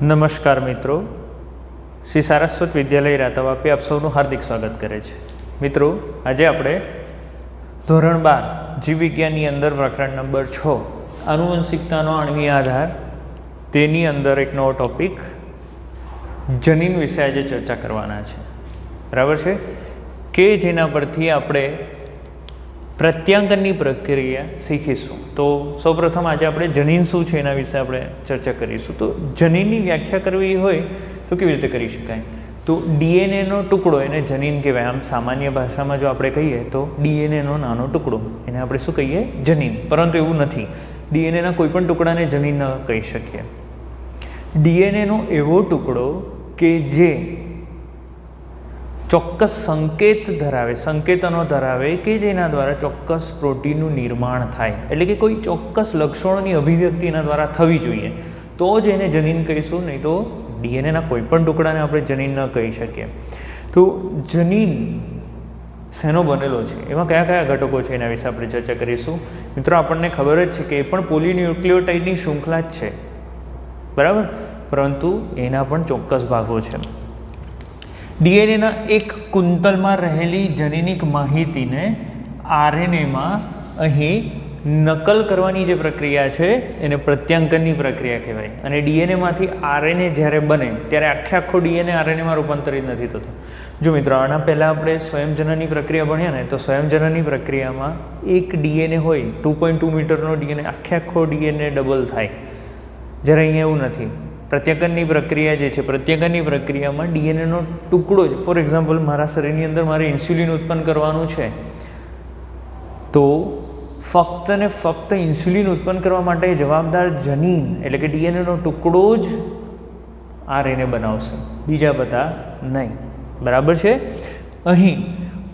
નમસ્કાર મિત્રો, શ્રી સારસ્વત વિદ્યાલય રાતાવાપી આપ સૌનું હાર્દિક સ્વાગત કરે છે. મિત્રો, આજે આપણે ધોરણ 12 જીવ વિજ્ઞાનની અંદર પ્રકરણ નંબર 6 આનુવંશિકતાનો આણ્વીય આધાર તેની અંદર એક નવો ટોપિક જનીન વિશે આજે ચર્ચા કરવાના છે. બરાબર છે કે જેના પરથી આપણે પ્રત્યાંકનની પ્રક્રિયા શીખીશું. તો સૌપ્રથમ આજે આપણે જનીન શું છે એના વિશે આપણે ચર્ચા કરીશું. તો જનીનની વ્યાખ્યા કરવી હોય તો કેવી રીતે કરી શકાય? તો ડીએનએનો ટુકડો એને જનીન કહેવાય. આમ સામાન્ય ભાષામાં જો આપણે કહીએ તો ડીએનએનો નાનો ટુકડો એને આપણે શું કહીએ? જનીન. પરંતુ એવું નથી, ડીએનએના કોઈ પણ ટુકડાને જનીન ન કહી શકીએ. ડીએનએનો એવો ટુકડો કે જે ચોક્કસ સંકેતનો ધરાવે કે જેના દ્વારા ચોક્કસ પ્રોટીનનું નિર્માણ થાય, એટલે કે કોઈ ચોક્કસ લક્ષણોની અભિવ્યક્તિ એના દ્વારા થવી જોઈએ, તો જ એને જનીન કહીશું. નહીં તો ડીએનએના કોઈ પણ ટુકડાને આપણે જનીન ન કહી શકીએ. તો જનીન શેનો બનેલો છે, એમાં કયા કયા ઘટકો છે એના વિશે આપણે ચર્ચા કરીશું. મિત્રો, આપણને ખબર જ છે કે એ પણ પોલીન્યુક્લિયોટાઇડની શૃંખલા જ છે, બરાબર, પરંતુ એના પણ ચોક્કસ ભાગો છે. ડીએનએના એક કુંતલમાં રહેલી જનીનિક માહિતીને આરએનએમાં અહીં નકલ કરવાની જે પ્રક્રિયા છે એને પ્રત્યાંકનની પ્રક્રિયા કહેવાય. અને ડીએનએમાંથી આરએનએ જ્યારે બને ત્યારે આખો ડીએનએ આરએનએમાં રૂપાંતરિત નથી થતો. જો મિત્રો, આના પહેલાં આપણે સ્વયંજનનની પ્રક્રિયા ભણ્યા ને, તો સ્વયંજનનની પ્રક્રિયામાં એક ડીએનએ હોય, 2.2 મીટરનો ડીએનએ, આખો ડીએનએ ડબલ થાય. જ્યારે અહીંયા એવું નથી. પ્રત્યાંકનની પ્રક્રિયા જે છે, પ્રત્યાંકનની પ્રક્રિયામાં ડીએનએનો ટુકડો જ, ફોર એક્ઝામ્પલ મારા શરીરની અંદર મારે ઇન્સ્યુલિન ઉત્પન્ન કરવાનું છે, તો ફક્ત ને ફક્ત ઇન્સ્યુલિન ઉત્પન્ન કરવા માટે જવાબદાર જનીન એટલે કે ડીએનએનો ટુકડો જ આરએનએ બનાવશે, બીજા બધા નહીં. બરાબર છે. અહીં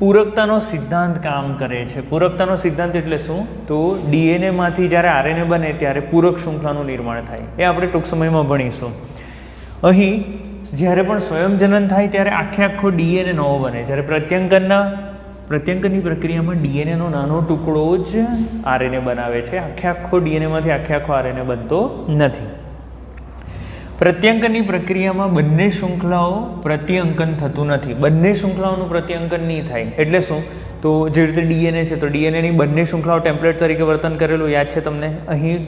પૂરકતાનો સિદ્ધાંત કામ કરે છે. પૂરકતાનો સિદ્ધાંત એટલે શું? તો ડીએનએમાંથી જ્યારે આરએનએ બને ત્યારે પૂરક શૃંખલાનું નિર્માણ થાય. એ આપણે ટૂંક સમયમાં ભણીશું. અહીં જ્યારે પણ સ્વયંજનન થાય ત્યારે આખો ડીએનએ નવો બને. જ્યારે પ્રત્યાંકનની પ્રક્રિયામાં ડીએનએનો નાનો ટુકડો જ આરએનએ બનાવે છે. આખો ડીએનએમાંથી આખો આરએનએ બનતો નથી. પ્રત્યાંકનની પ્રક્રિયામાં બંને શૃંખલાઓ પ્રત્યાંકન થતું નથી. બંને શૃંખલાઓનું પ્રત્યાંકન નહીં થાય એટલે શું? તો જે રીતે ડીએનએ છે, તો ડીએનએની બંને શૃંખલાઓ ટેમ્પલેટ તરીકે વર્તન કરેલું યાદ છે તમને? અહીં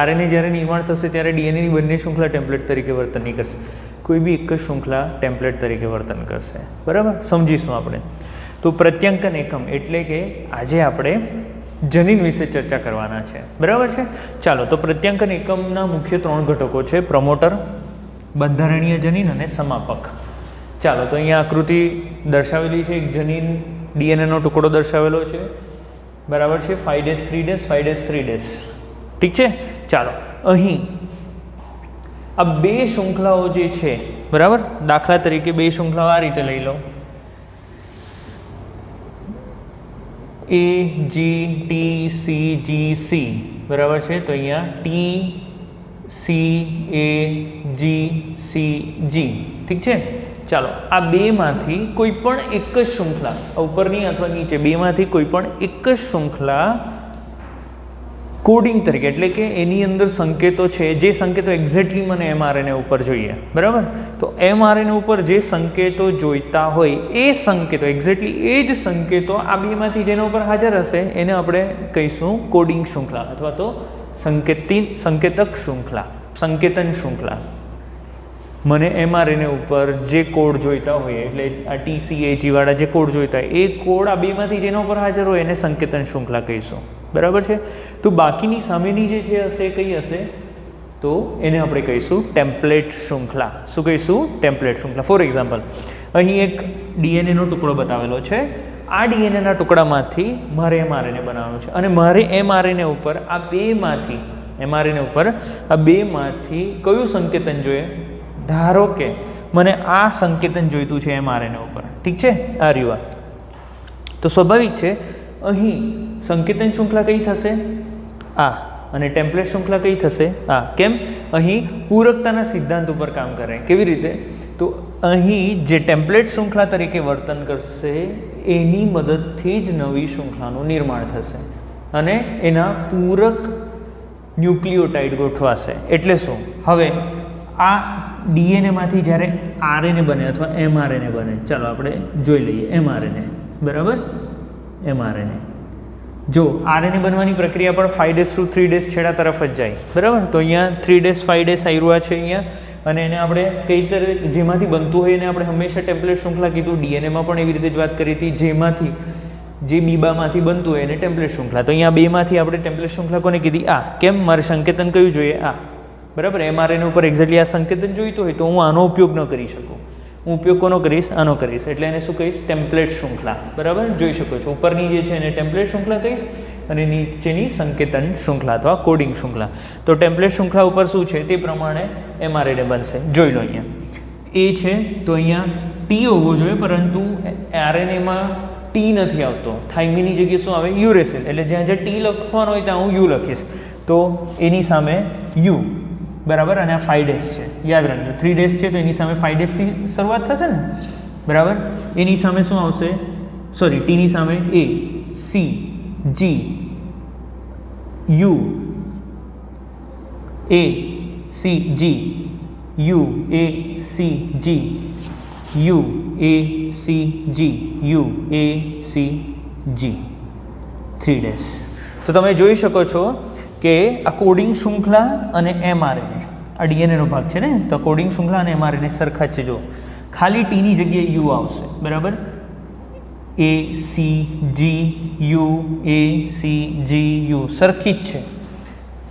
આરએનએ જ્યારે નિર્માણ થશે ત્યારે ડીએનએની બંને શૃંખલા ટેમ્પલેટ તરીકે વર્તન નહીં કરશે. કોઈ બી એક જ શૃંખલા ટેમ્પલેટ તરીકે વર્તન કરશે. બરાબર, સમજીશું આપણે. તો પ્રત્યાંકન એકમ એટલે કે આજે આપણે જનીન વિશે ચર્ચા કરવાના છે. બરાબર છે. ચાલો, તો પ્રત્યાંકન એકમના મુખ્ય 3 ઘટકો છે: પ્રમોટર, બંધારણીય જનીન અને સમાપક. ચાલો, તો અહીંયા આકૃતિ દર્શાવેલી છે. એક જનીન ડીએનએનો ટુકડો દર્શાવેલો છે. બરાબર છે. 5'3', 5'3'. ઠીક છે. ચાલો, અહીં આ 2 શૃંખલાઓ જે છે, બરાબર, દાખલા તરીકે 2 શૃંખલાઓ આ રીતે લઈ લો, A G T C G C. બરાબર છે. તો અહીંયા T C A G C G. ઠીક છે. ચાલો, આ 2માંથી કોઈ પણ એક જ શૃંખલા, ઉપરની અથવા નીચે 2માંથી કોઈ પણ એક જ શૃંખલા કોડિંગ તરીકે, એટલે કે એની અંદર સંકેતો છે, જે સંકેતો એક્ઝેક્ટલી મને એમઆરએનએ ઉપર જોઈએ, બરાબર, તો એમઆરએનએ ઉપર જે સંકેતો જોઈતા હોય એ સંકેતો, એક્ઝેક્ટલી એ જ સંકેતો આ 2માંથી જેના ઉપર હાજર હશે એને આપણે કહીશું કોડિંગ શૃંખલા અથવા તો સંકેતક શૃંખલા, સંકેતન શૃંખલા. મને એમઆરએનએ ઉપર જે કોડ જોઈતા હોય, એટલે આ TCAG વાળા જે કોડ જોઈતા હોય, એ કોડ આ 2માંથી જેના ઉપર હાજર હોય એને સંકેતન શૃંખલા કહીશું. બરાબર છે. તો બાકીની સામેની જે છે હશે કઈ હશે? તો એને આપણે કહીશું ટેમ્પલેટ શૃંખલા. શું કહીશું? ટેમ્પલેટ શૃંખલા. ફોર એક્ઝામ્પલ, અહીં એક ડીએનએનો ટુકડો બતાવેલો છે. આ ડીએનએના ટુકડામાંથી મારે એમઆરએનએ બનાવવાનું છે અને મારે એમઆરએનએ ઉપર આ 2માંથી કયું સંકેતન જોઈએ? ધારો કે મને આ સંકેતન જોઈતું છે એમઆરએનએ ઉપર. ઠીક છે. આ રહ્યું. તો સ્વાભાવિક છે અહીં સંકેતન શૃંખલા કઈ થશે? આ. અને ટેમ્પલેટ શૃંખલા કઈ થશે? આ. કેમ? અહીં પૂરકતાના સિદ્ધાંત ઉપર કામ કરે. કેવી રીતે? તો અહીં જે ટેમ્પલેટ શૃંખલા તરીકે વર્તન કરશે એની મદદથી જ નવી શૃંખલાનું નિર્માણ થશે અને એના પૂરક ન્યુક્લિયોટાઇડ ગોઠવાશે. એટલે શું? હવે આ ડીએનએમાંથી જ્યારે આરએનએ બને અથવા એમઆરએનએ બને, ચાલો આપણે જોઈ લઈએ. એમઆરએનએ, બરાબર, એમઆરએનએ. જો આરએનએ બનવાની પ્રક્રિયા પણ 5' 3' છેડા તરફ જ જાય, બરાબર. તો અહીંયા 3' 5' આવ્યું છે અહીંયા, અને એને આપણે કઈ રીતે જેમાંથી બનતું હોય એને આપણે હંમેશા ટેમ્પલેટ શૃંખલા કીધું. ડીએનએમાં પણ એવી રીતે જ વાત કરી હતી, જેમાંથી જે બીબામાંથી બનતું હોય એને ટેમ્પલેટ શૃંખલા. તો અહીંયા બેમાંથી આપણે ટેમ્પલેટ શૃંખલા કોને કીધી? આ. કેમ? મારે સંકેતન કયું જોઈએ? આ, બરાબર. એમઆરએનએ ઉપર એક્ઝેક્ટલી આ સંકેતન જોઈતું હોય તો હું આનો ઉપયોગ ન કરી શકું. હું ઉપયોગ કોનો કરીશ? આનો કરીશ. એટલે એને શું કહીશ? ટેમ્પલેટ શૃંખલા, બરાબર. જોઈ શકો છો ઉપરની જે છે એને ટેમ્પલેટ શૃંખલા કહીશ અને નીચેની સંકેતન શૃંખલા અથવા કોડિંગ શૃંખલા. તો ટેમ્પલેટ શૃંખલા ઉપર શું છે તે પ્રમાણે એમઆરએનએ બનશે. જોઈ લો અહીંયા એ છે તો અહીંયા ટી હોવો જોઈએ, પરંતુ આરએનએમાં ટી નથી આવતો. થાઇમીનની જગ્યાએ શું આવે? યુરેસિલ. એટલે જ્યાં જ્યાં ટી લખવાનો હોય ત્યાં હું યુ લખીશ. તો એની સામે યુ, બરાબર. અને આ 5' છે, યાદ રાખજો. 3' છે તો એની સામે 5' થી શરૂઆત થશે ને, બરાબર. એની સામે શું આવશે? સોરી, ટીની સામે A, C, G, U, A, C, G, U, A, C, G, U, A, C, G, U, A, C, G, 3'. તો તમે જોઈ શકો છો કે આ કોડિંગ શૃંખલા અને એમઆરએનએ આ ડીએનએનો ભાગ છે ને, તો કોડિંગ શૃંખલા અને એમઆરએનએ સરખા જ છે. જો ખાલી ટીની જગ્યાએ યુ આવશે, બરાબર. A, C, G, U, A, C, G, U સરખી જ છે.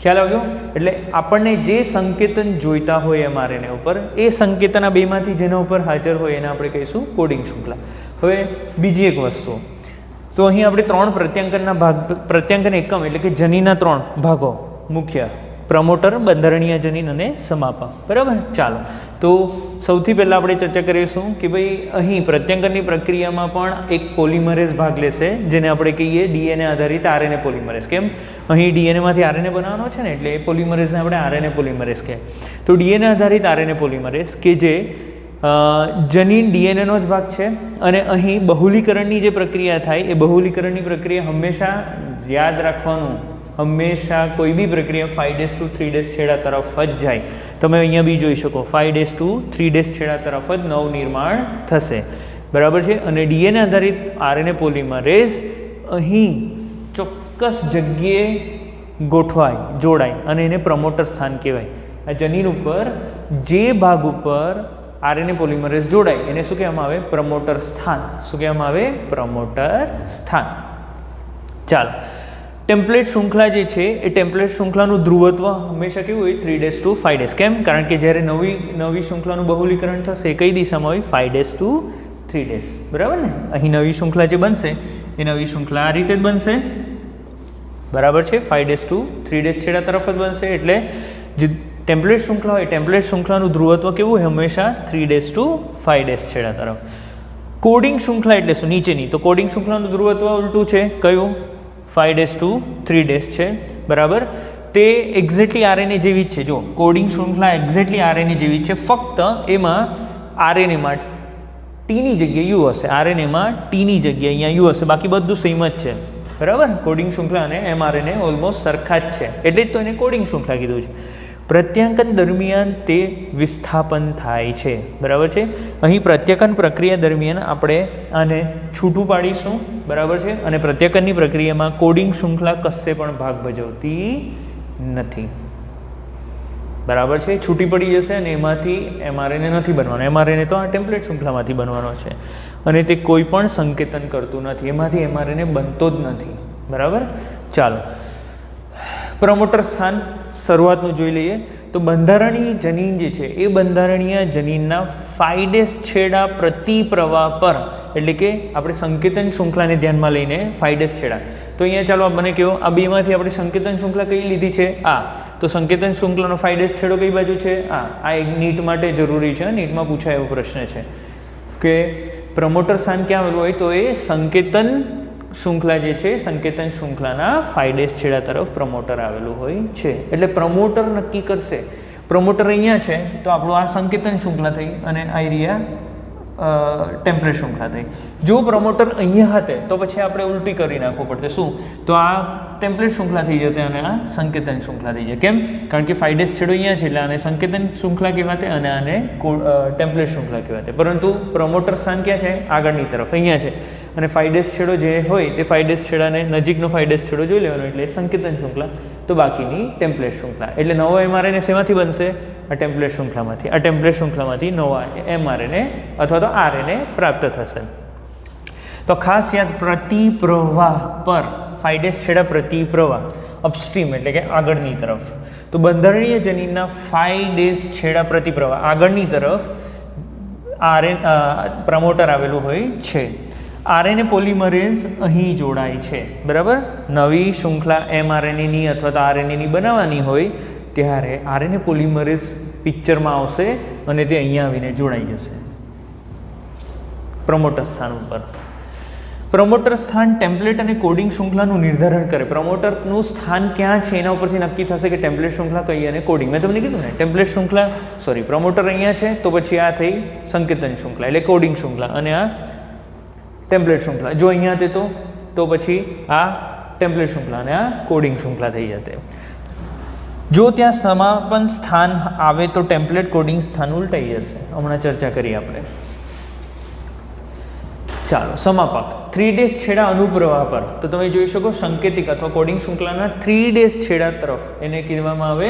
ખ્યાલ આવ્યો? એટલે આપણને જે સંકેતન જોઈતા હોય એમઆરએનએ ઉપર, એ સંકેતન આ બેમાંથી જેના ઉપર હાજર હોય એને આપણે કહીશું કોડિંગ શૃંખલા. હવે બીજી એક વસ્તુ, તો અહીં આપણે 3 પ્રત્યાંકનના ભાગ, પ્રત્યાંકન એકમ એટલે કે જનીનના 3 ભાગો મુખ્ય: પ્રમોટર, બંધારણીય જનીન અને સમાપક, બરાબર. ચાલો, તો સૌથી પહેલાં આપણે ચર્ચા કરીશું કે ભાઈ અહીં પ્રત્યાંકનની પ્રક્રિયામાં પણ એક પોલિમરેઝ ભાગ લેશે, જેને આપણે કહીએ ડીએનએ આધારિત આરએનએ પોલિમરેઝ. કેમ? અહીં ડીએનએમાંથી આરએનએ બનાવવાનો છે ને, એટલે એ પોલિમરેઝને આપણે આરએનએ પોલિમરેઝ કહે. તો ડીએનએ આધારિત આરએનએ પોલિમરેઝ કે જે જનીન ડીએનએનો જ ભાગ છે, અને અહીં બહુલીકરણની જે પ્રક્રિયા થાય એ બહુલીકરણની પ્રક્રિયા હંમેશા યાદ રાખવાનું, હંમેશા કોઈ બી પ્રક્રિયા 5' 3' છેડા તરફ જ જાય. તમે અહીંયા બી જોઈ શકો 5' 3' છેડા તરફ જ નવનિર્માણ થશે, બરાબર છે. અને ડીએનએ આધારિત આરએનએ પોલિમરેઝ અહીં ચોક્કસ જગ્યાએ ગોઠવાય, જોડાય, અને એને પ્રમોટર સ્થાન કહેવાય. આ જનીન ઉપર જે ભાગ ઉપર આરએનએ પોલિમરેઝ જોડાય એને શું કહેવામાં આવે? પ્રમોટર સ્થાન. શું કહેવામાં આવે? પ્રમોટર સ્થાન. ચાલો, ટેમ્પલેટ શૃંખલા જે છે એ ટેમ્પલેટ શૃંખલાનું ધ્રુવત્વ હંમેશા કેવું હોય? 3' 5'. કેમ? કારણ કે જ્યારે નવી શૃંખલાનું બહુલીકરણ થશે એ કઈ દિશામાં હોય? 5' 3', બરાબર ને. અહીં નવી શૃંખલા જે બનશે એ નવી શૃંખલા આ રીતે જ બનશે, બરાબર છે. 5' 3' છેડા તરફ જ બનશે. એટલે જે ટેમ્પલેટ શૃંખલા હોય, ટેમ્પલેટ શૃંખલાનું ધ્રુવત્વ કેવું હોય? હંમેશા 3' 5' છેડા તરફ. કોડિંગ શૃંખલા એટલે શું? નીચેની. તો કોડિંગ શૃંખલાનું ધ્રુવત્વ ઉલટું છે. કયું? 5' 3' છે, બરાબર. તે એક્ઝેક્ટલી આરએનએ જેવી જ છે. જો કોડિંગ શૃંખલા એક્ઝેક્ટલી આરએનએ જેવી જ છે, ફક્ત એમાં આરએનએમાં ટીની જગ્યાએ યુ હશે, આરએનએમાં ટીની જગ્યાએ અહીંયા યુ હશે, બાકી બધું સેમ જ છે, બરાબર. કોડિંગ શૃંખલા અને એમઆરએનએ ઓલમોસ્ટ સરખા જ છે, એટલે જ તો એને કોડિંગ શૃંખલા કીધું છે. પ્રત્યાંકન દરમિયાન તે વિસ્થાપન થાય છે, બરાબર છે. અહીં પ્રત્યાંકન પ્રક્રિયા દરમિયાન આપણે આને છૂટું પાડીશું, બરાબર છે. અને પ્રત્યાંકનની પ્રક્રિયામાં કોડિંગ શૃંખલા કશે પણ ભાગ ભજવતી નથી, બરાબર છે. છૂટી પડી જશે અને એમાંથી એમઆરએનએ નથી બનવાનો. એમઆરએનએ તો આ ટેમ્પલેટ શૃંખલામાંથી બનવાનો છે, અને તે કોઈ પણ સંકેતન કરતું નથી, એમાંથી એમઆરએનએ બનતો જ નથી, બરાબર. ચાલો, પ્રમોટર સ્થાન શરૂઆતનું જોઈ લઈએ. તો બંધારણીય જનીન જે છે એ બંધારણીય જનીનના 5' છેડા પ્રતિ પ્રવાહ પર, એટલે કે આપણે સંકેતન શૃંખલાને ધ્યાનમાં લઈને 5' છેડા. તો અહીંયા ચાલો મને કહો, આ બેમાંથી આપણે સંકેતન શૃંખલા કઈ લીધી છે? આ. તો સંકેતન શૃંખલાનો 5' છેડો કઈ બાજુ છે? આ એક નીટ માટે જરૂરી છે, નીટમાં પૂછાય એવો પ્રશ્ન છે કે પ્રમોટર સ્થાન ક્યાં આવેલું હોય? તો એ સંકેતન શૃંખલા જે છે, સંકેતન શૃંખલાના 5' છેડા તરફ પ્રમોટર આવેલું હોય છે. એટલે પ્રમોટર નક્કી કરશે. પ્રમોટર અહીંયા છે તો આપણું આ સંકેતન શૃંખલા થઈ, અને આ એરિયા ટેમ્પલેટ શૃંખલા થઈ. જો પ્રમોટર અહીંયા હતે તો પછી આપણે ઉલટી કરી નાખવું પડતે. શું? તો આ ટેમ્પલેટ શૃંખલા થઈ જતી અને આ સંકેતન શૃંખલા થઈ જાય. કેમ? કારણ કે 5' છેડો અહીંયા છે એટલે આને સંકેતન શૃંખલા કહેવાતે અને આને ટેમ્પલેટ શૃંખલા કહેવાતે. પરંતુ પ્રમોટર સ્થાન ક્યાં છે? આગળની તરફ અહીંયા છે. અને 5' છેડો જે હોય તે 5' છેડાને નજીકનો 5' છેડો જોઈ લેવાનો એટલે સંકેતન શૃંખલા, તો બાકીની ટેમ્પલેટ શૃંખલા. એટલે નવો mRNA શેમાંથી બનશે? આ ટેમ્પલેટ શૃંખલામાંથી. આ ટેમ્પલેટ શૃંખલામાંથી નવા mRNA અથવા તો RNA પ્રાપ્ત થશે. તો ખાસ યાદ, પ્રતિપ્રવાહ પર 5' છેડા પ્રતિપ્રવાહ અપસ્ટ્રીમ એટલે કે આગળની તરફ. તો બંધારણીય જનીનના 5' છેડા પ્રતિપ્રવાહ આગળની તરફ પ્રમોટર આવેલું હોય છે. RNA પોલિમરેઝ અહીં જોડાય છે. બરાબર? નવી શૃંખલા mRNAની અથવા તો RNAની બનાવવાની હોય ત્યારે RNA પોલિમરેઝ પિક્ચરમાં આવશે અને તે અહીંયા આવીને જોડાઈ જશે પ્રમોટર સ્થાન ઉપર. પ્રમોટર સ્થાન ટેમ્પલેટ અને કોડિંગ શૃંખલાનું નિર્ધારણ કરે. પ્રમોટરનું સ્થાન ક્યાં છે એના ઉપરથી નક્કી થશે કે ટેમ્પલેટ શૃંખલા કઈ અને કોડિંગ. મેં તમને કીધું ને, ટેમ્પલેટ શૃંખલા પ્રમોટર અહીંયા છે તો પછી આ થઈ સંકેતન શૃંખલા એટલે કોડિંગ શૃંખલા, અને આ ટેમ્પલેટ શૃંખલા. જો અહીંયા હતી તો પછી આ ટેમ્પલેટ શૃંખલા અને આ કોડિંગ શૃંખલા થઈ જતે. જો ત્યાં સમાપન સ્થાન આવે તો ટેમ્પલેટ કોડિંગ સ્થાન ઉલટાઈ જશે. હમણાં ચર્ચા કરી આપણે. ચાલો, સમાપક 3' છેડા અનુપ્રવાહ પર. તો તમે જોઈ શકો સંકેતિક અથવા કોડિંગ શૃંખલાના 3' છેડા તરફ એને કહેવામાં આવે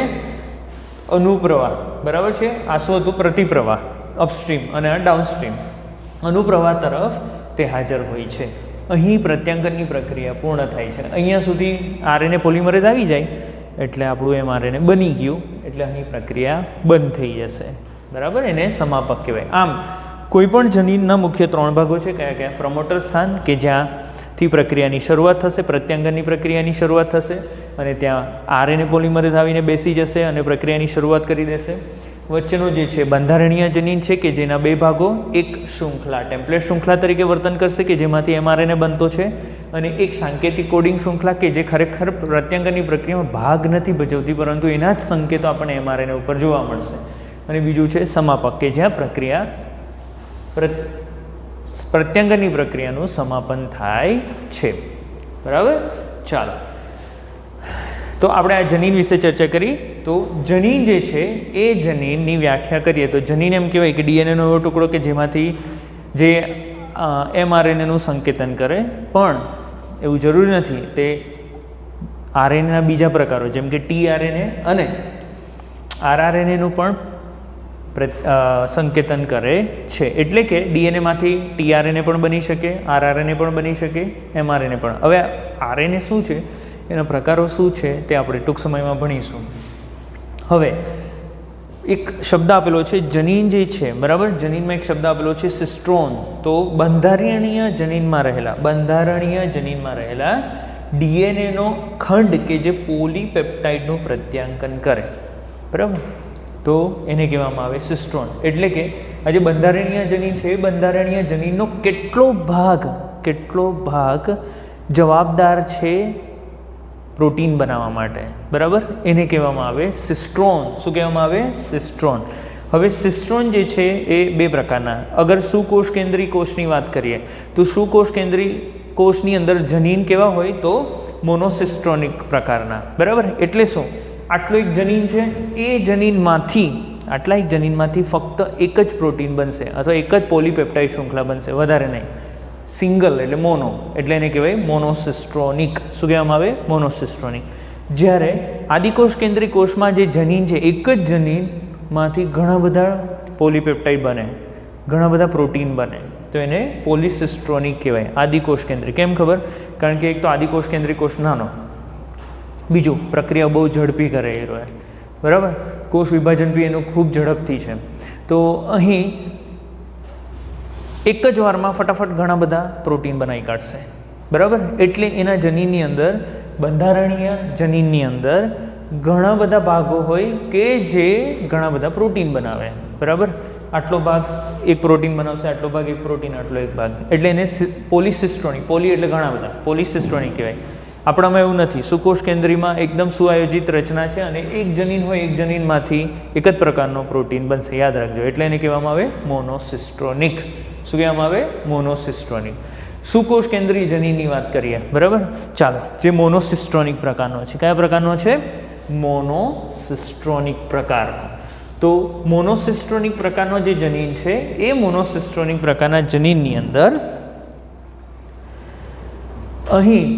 અનુપ્રવાહ. બરાબર છે? આ શું હતું? પ્રતિપ્રવાહ અપસ્ટ્રીમ અને આ ડાઉનસ્ટ્રીમ. અનુપ્રવાહ તરફ તે હાજર હોય છે. અહીં પ્રત્યાંકનની પ્રક્રિયા પૂર્ણ થાય છે. અહીંયા સુધી RNA પોલિમરેઝ આવી જાય એટલે આપણું mRNA બની ગયું, એટલે અહીં પ્રક્રિયા બંધ થઈ જશે. બરાબર? એને સમાપક કહેવાય. આમ કોઈપણ જનીનના મુખ્ય 3 ભાગો છે. કયા કયા? પ્રમોટર સ્થાન કે જ્યાંથી પ્રક્રિયાની શરૂઆત થશે, પ્રત્યાંકનની પ્રક્રિયાની શરૂઆત થશે અને ત્યાં RNA પોલિમરેઝ આવીને બેસી જશે અને પ્રક્રિયાની શરૂઆત કરી દેશે. વચ્ચેનો જે છે બંધારણીય જનીન છે કે જેના 2 ભાગો, એક શૃંખલા ટેમ્પલેટ શૃંખલા તરીકે વર્તન કરશે કે જેમાંથી mRNA બનતો છે, અને એક સાંકેતિક કોડિંગ શૃંખલા કે જે ખરેખર પ્રત્યાંકનની પ્રક્રિયામાં ભાગ નથી ભજવતી પરંતુ એના જ સંકેતો આપણને mRNA ઉપર જોવા મળશે. અને બીજું છે સમાપક કે જ્યાં પ્રત્યાંકનની પ્રક્રિયાનું સમાપન થાય છે. બરાબર? ચાલો, તો આપણે આ જનીન વિશે ચર્ચા કરી. તો જનીન જે છે એ જનીનની વ્યાખ્યા કરીએ તો જનીન એમ કહેવાય કે ડીએનએનો એવો ટુકડો કે જેમાંથી જે mRNAનું સંકેતન કરે. પણ એવું જરૂરી નથી. તે RNAના બીજા પ્રકારો જેમ કે tRNA અને rRNAનું પણ સંકેતન કરે છે. એટલે કે ડીએનએમાંથી tRNA પણ બની શકે, rRNA પણ બની શકે, mRNA પણ. હવે RNA શું છે, એના પ્રકારો શું છે તે આપણે ટૂંક સમયમાં ભણીશું. હવે એક શબ્દ આપેલો છે જનીન જે છે. બરાબર? જનીનમાં એક શબ્દ આપેલો છે સિસ્ટ્રોન. તો બંધારણીય જનીનમાં રહેલા ડીએનએનો ખંડ કે જે પોલીપેપ્ટાઇડનું પ્રત્યાંકન કરે. બરાબર? તો એને કહેવામાં આવે સિસ્ટ્રોન. એટલે કે આ જે બંધારણીય જનીન છે એ બંધારણીય જનીનનો કેટલો ભાગ જવાબદાર છે પ્રોટીન બનાવવા માટે. બરાબર? એને કહેવામાં આવે સિસ્ટ્રોન. શું કહેવામાં આવે? સિસ્ટ્રોન. હવે સિસ્ટ્રોન જે છે એ 2 પ્રકારના. અગર સુકોષ કેન્દ્રી કોષની વાત કરીએ તો સુકોષ કેન્દ્રી કોષની અંદર જનીન કેવા હોય તો મોનોસિસ્ટ્રોનિક પ્રકારના. બરાબર? એટલે શું? આટલું એક જનીન છે, એ જનીનમાંથી ફક્ત એક જ પ્રોટીન બનશે અથવા એક જ પોલીપેપ્ટાઇડ શૃંખલા બનશે, વધારે નહીં. સિંગલ એટલે મોનો, એટલે એને કહેવાય મોનોસિસ્ટ્રોનિક. શું કહેવામાં આવે? મોનોસિસ્ટ્રોનિક. જ્યારે આદિકોષ કેન્દ્રી કોષમાં જે જનીન છે, એક જ જનીનમાંથી ઘણા બધા પોલીપેપ્ટાઇડ બને, ઘણા બધા પ્રોટીન બને, તો એને પોલિસિસ્ટ્રોનિક કહેવાય. આદિકોષ કેન્દ્રી. કેમ ખબર? કારણ કે એક તો આદિકોષ કેન્દ્રી કોષ નાનો, બીજું પ્રક્રિયા બહુ ઝડપી કરે એ રહે. બરાબર? કોષ વિભાજન બી એનું ખૂબ ઝડપથી છે. તો અહીં એક જ વારમાં ફટાફટ ઘણા બધા પ્રોટીન બનાવી કાઢશે. બરાબર? એટલે એના જનીનની અંદર, બંધારણીય જનીનની અંદર ઘણા બધા ભાગો હોય કે જે ઘણા બધા પ્રોટીન બનાવે. બરાબર? આટલો ભાગ એક પ્રોટીન બનાવશે, આટલો ભાગ એક પ્રોટીન, આટલો એક ભાગ, એટલે એને પોલિસિસ્ટ્રોનિક. પોલી એટલે ઘણા બધા, પોલિસિસ્ટ્રોનિક કહેવાય. આપણામાં એવું નથી. સુકોષ કેન્દ્રીમાં એકદમ સુઆયોજિત રચના છે અને એક જનીન હોય, એક જનીનમાંથી એક જ પ્રકારનો પ્રોટીન બનશે, યાદ રાખજો. એટલે એને કહેવામાં આવે મોનોસિસ્ટ્રોનિક. શું કહેવામાં આવે? મોનોસિસ્ટ્રોનિક. સુકોષ કેન્દ્રીય જનીનની વાત કરીએ, બરાબર. ચાલો, જે મોનોસિસ્ટ્રોનિક પ્રકારનો છે. કયા પ્રકારનો છે? મોનોસિસ્ટ્રોનિક પ્રકારનો. તો મોનોસિસ્ટ્રોનિક પ્રકારનો જે જનીન છે એ મોનોસિસ્ટ્રોનિક પ્રકારના જનીનની અંદર અહીં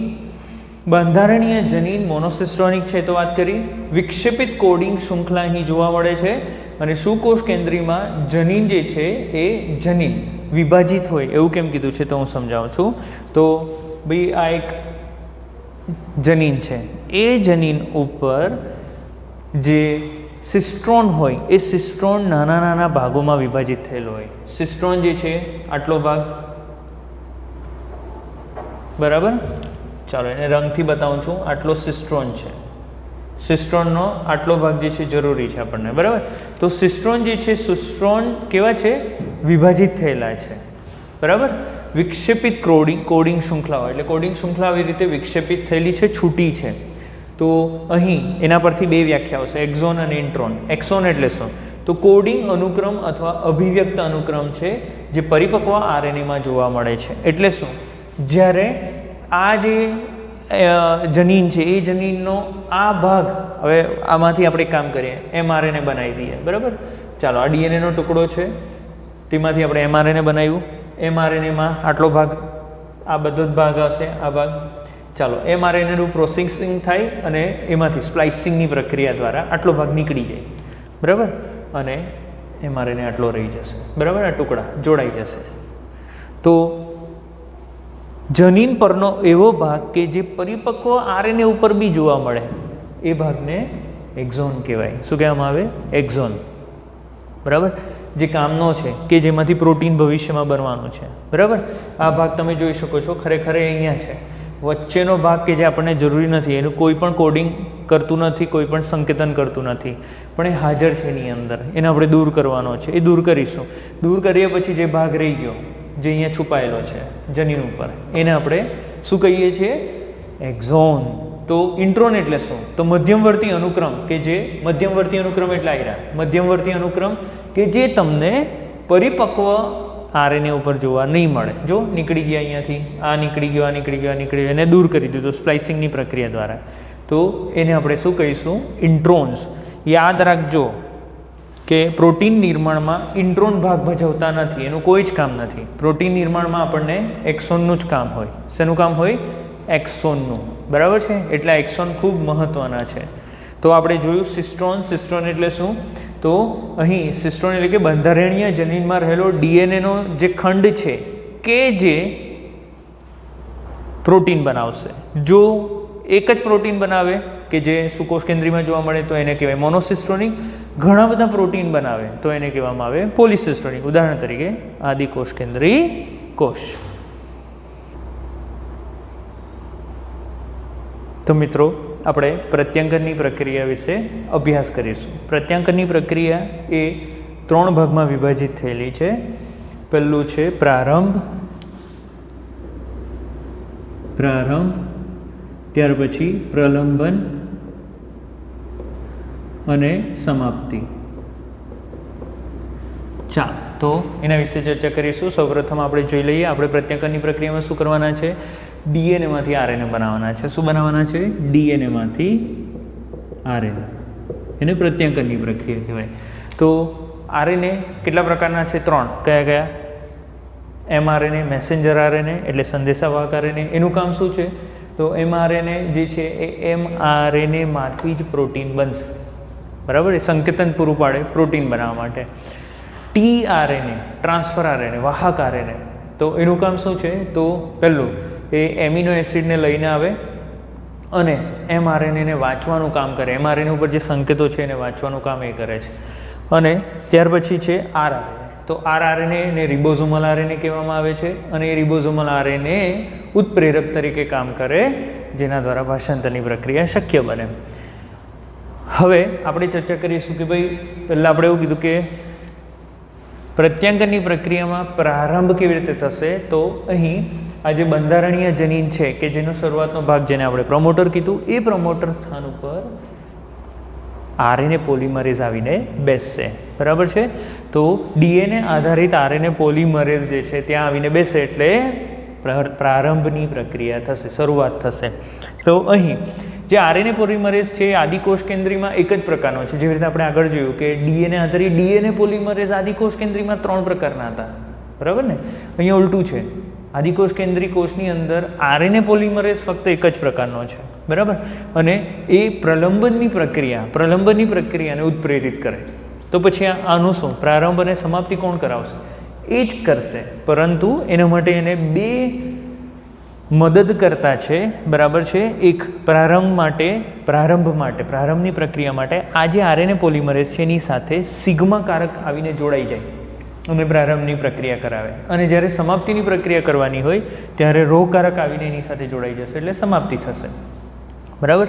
બંધારણીય જનીન મોનોસિસ્ટ્રોનિક છે તો વાત કરી. વિક્ષેપિત કોડિંગ શૃંખલા અહીં જોવા મળે છે. અને સુકોષ કેન્દ્રીમાં જનીન જે છે એ જનીન વિભાજિત હોય એવું કેમ કીધું છે તો હું સમજાવું છું. તો ભાઈ આ એક જનીન છે, એ જનીન ઉપર જે સિસ્ટ્રોન હોય એ સિસ્ટ્રોન નાના નાના ભાગોમાં વિભાજિત થયેલો હોય. સિસ્ટ્રોન જે છે આટલો ભાગ, બરાબર. ચાલો એને રંગથી બતાવું છું. આટલો સિસ્ટ્રોન છે. સિસ્ટ્રોનનો આટલો ભાગ જે છે જરૂરી છે આપણને, બરાબર. તો સિસ્ટ્રોન જે છે, સિસ્ટ્રોન કેવા છે? વિભાજિત થયેલા છે, બરાબર. વિક્ષેપિત કોડિંગ શૃંખલાઓ, એટલે કોડિંગ શૃંખલા આવી રીતે વિક્ષેપિત થયેલી છે, છૂટી છે. તો અહીં એના પરથી બે વ્યાખ્યાઓ છે, એક્ઝોન અને ઇન્ટ્રોન. એક્સોન એટલે શું? તો કોડિંગ અનુક્રમ અથવા અભિવ્યક્ત અનુક્રમ છે જે પરિપક્વ આરએનએમાં જોવા મળે છે. એટલે શું? જ્યારે આ જે જનીન છે એ જનીનનો આ ભાગ, હવે આમાંથી આપણે કામ કરીએ, એમઆરએનએ બનાવી દઈએ, બરાબર. ચાલો, આ ડીએનએનો ટુકડો છે, તેમાંથી આપણે એમઆરએનએ બનાવ્યું. એમઆરએનએમાં આટલો ભાગ, આ બધો જ ભાગ હશે, આ ભાગ. ચાલો, એમઆરએનએનું પ્રોસેસિંગ થાય અને એમાંથી સ્પ્લાઇસિંગની પ્રક્રિયા દ્વારા આટલો ભાગ નીકળી જાય, બરાબર. અને એમઆરએનએ આટલો રહી જશે, બરાબર. આ ટુકડા જોડાઈ જશે. તો જનીન પરનો એવો ભાગ કે જે પરિપક્વ આરએનએ ઉપર બી જોવા મળે એ ભાગને એક્ઝોન કહેવાય. શું કહેવામાં આવે? એક્ઝોન, બરાબર. જે કામનો છે કે જેમાંથી પ્રોટીન ભવિષ્યમાં બનવાનું છે, બરાબર. આ ભાગ તમે જોઈ શકો છો, ખરેખર અહીંયા છે. વચ્ચેનો ભાગ કે જે આપણને જરૂરી નથી, એનું કોઈ પણ કોડિંગ કરતું નથી, કોઈ પણ સંકેતન કરતું નથી, પણ એ હાજર છે એની અંદર. એને આપણે દૂર કરવાનો છે, એ દૂર કરીશું. દૂર કરીએ પછી જે ભાગ રહી ગયો, જે અહીંયા છુપાયેલો છે જનીન ઉપર, એને આપણે શું કહીએ છીએ? એક્ઝોન. તો ઇન્ટ્રોન એટલે શું? તો મધ્યમવર્તી અનુક્રમ, કે જે મધ્યમવર્તી અનુક્રમ એટલે આવ્યા મધ્યમવર્તી અનુક્રમ કે જે તમને પરિપક્વ આરએનએ ઉપર જોવા નહીં મળે. જો નીકળી ગયા અહીંયાથી, આ નીકળી ગયો, આ નીકળી ગયો, આ નીકળી ગયો, એને દૂર કરી દીધું સ્પ્લાઇસિંગની પ્રક્રિયા દ્વારા. તો એને આપણે શું કહીશું? ઇન્ટ્રોન્સ. યાદ રાખજો કે પ્રોટીન નિર્માણમાં ઇન્ટ્રોન ભાગ ભજવતા નથી, એનું કોઈ જ કામ નથી. પ્રોટીન નિર્માણમાં આપણને એક્સોનનું જ કામ હોય. શેનું કામ હોય? એક્સોનનું, બરાબર છે. એટલે એક્સોન ખૂબ મહત્ત્વના છે. તો આપણે જોયું સિસ્ટ્રોન. સિસ્ટ્રોન એટલે શું? તો અહીં સિસ્ટ્રોન એટલે કે બંધારણીય જનીનમાં રહેલો ડીએનએનો જે ખંડ છે કે જે પ્રોટીન બનાવશે. જો એક જ પ્રોટીન બનાવે કે જે સુકોષ કેન્દ્રીમાં જોવા મળે તો એને કહેવાય મોનોસિસ્ટ્રોનિક. ઘણા બધા પ્રોટીન બનાવે તો એને કહેવામાં આવે પોલિસિસ્ટ્રોનિક. ઉદાહરણ તરીકે આદિકોષ કેન્દ્રી કોષ. તો મિત્રો, આપણે પ્રત્યાંકનની પ્રક્રિયા વિશે અભ્યાસ કરીશું. પ્રત્યાંકનની પ્રક્રિયા એ 3 ભાગમાં વિભાજિત થયેલી છે. પહેલું છે પ્રારંભ, ત્યાર પછી પ્રલંબન અને સમાપ્તિ. ચાલો, તો એના વિશે ચર્ચા કરીશું. સૌપ્રથમ આપણે જોઈ લઈએ, આપણે પ્રત્યાંકનની પ્રક્રિયામાં શું કરવાના છે? ડીએનએમાંથી આરએનએ બનાવવાના છે. શું બનાવવાના છે? ડીએનએમાંથી આરએનએ. એને પ્રત્યાંકનની પ્રક્રિયા કહેવાય. તો આરએનએ કેટલા પ્રકારના છે? 3. કયા કયા? એમઆરએનએ, મેસેન્જર આરએનએ એટલે સંદેશાવાહક આરએનએ. એનું કામ શું છે? તો એમઆરએનએ જે છે એ એમઆરએનએમાંથી જ પ્રોટીન બનશે, બરાબર. એ સંકેતન પૂરું પાડે પ્રોટીન બનાવવા માટે. ટીઆરએનએ, ટ્રાન્સફર આરએનએ, વાહક આરએનએ. તો એનું કામ શું છે? તો પહેલું એ એમિનો એસિડને લઈને આવે અને એમઆરએનએને વાંચવાનું કામ કરે. એમઆરએનએ ઉપર જે સંકેતો છે એને વાંચવાનું કામ એ કરે છે. અને ત્યાર પછી છે આરઆરએનએ. તો આરઆરએનએ ને રિબોઝોમલ આરએનએ કહેવામાં આવે છે. અને એ રિબોઝોમલ આરએનએ ઉત્પ્રેરક તરીકે કામ કરે, જેના દ્વારા ભાષાંતરની પ્રક્રિયા શક્ય બને. હવે આપણે ચર્ચા કરીશું કે ભાઈ પહેલાં આપણે એવું કીધું કે પ્રત્યાંકનની પ્રક્રિયામાં પ્રારંભ કેવી રીતે થશે? તો અહીં આ જે બંધારણીય જનીન છે કે જેનો શરૂઆતનો ભાગ જેને આપણે પ્રમોટર કીધું, એ પ્રમોટર સ્થાન ઉપર આરએનએ પોલિમરેઝ આવીને બેસશે, બરાબર છે. તો ડીએનએ આધારિત આરએનએ પોલિમરેઝ જે છે ત્યાં આવીને બેસે એટલે પ્રારંભની પ્રક્રિયા થશે, શરૂઆત થશે. તો અહીં જે આરએનએ પોલિમરેઝ છે એ આદિકોષ કેન્દ્રીમાં એક જ પ્રકારનો છે. જેવી રીતે આપણે આગળ જોયું કે ડીએનએ આધારિત ડીએનએ પોલિમરેઝ આદિકોષ કેન્દ્રીમાં 3 પ્રકારના હતા, બરાબર ને. અહીંયા ઉલટું છે, આદિકોષ કેન્દ્રી કોષની અંદર આરએનએ પોલિમરેઝ ફક્ત એક જ પ્રકારનો છે, બરાબર. અને એ પ્રલંબનની પ્રક્રિયાને ઉત્પ્રેરિત કરે. તો પછી આનું શું, પ્રારંભ અને સમાપ્તિ કોણ કરાવશે? એ જ કરશે, પરંતુ એના માટે એને 2 મદદ કરતા છે, બરાબર છે. એક પ્રારંભની પ્રક્રિયા માટે આ જે આરએનએ પોલિમરેઝ છે એની સાથે સિગ્મા કારક આવીને જોડાઈ જાય અને પ્રારંભની પ્રક્રિયા કરાવે. અને જ્યારે સમાપ્તિની પ્રક્રિયા કરવાની હોય ત્યારે રો કારક આવીને એની સાથે જોડાઈ જશે એટલે સમાપ્તિ થશે, બરાબર.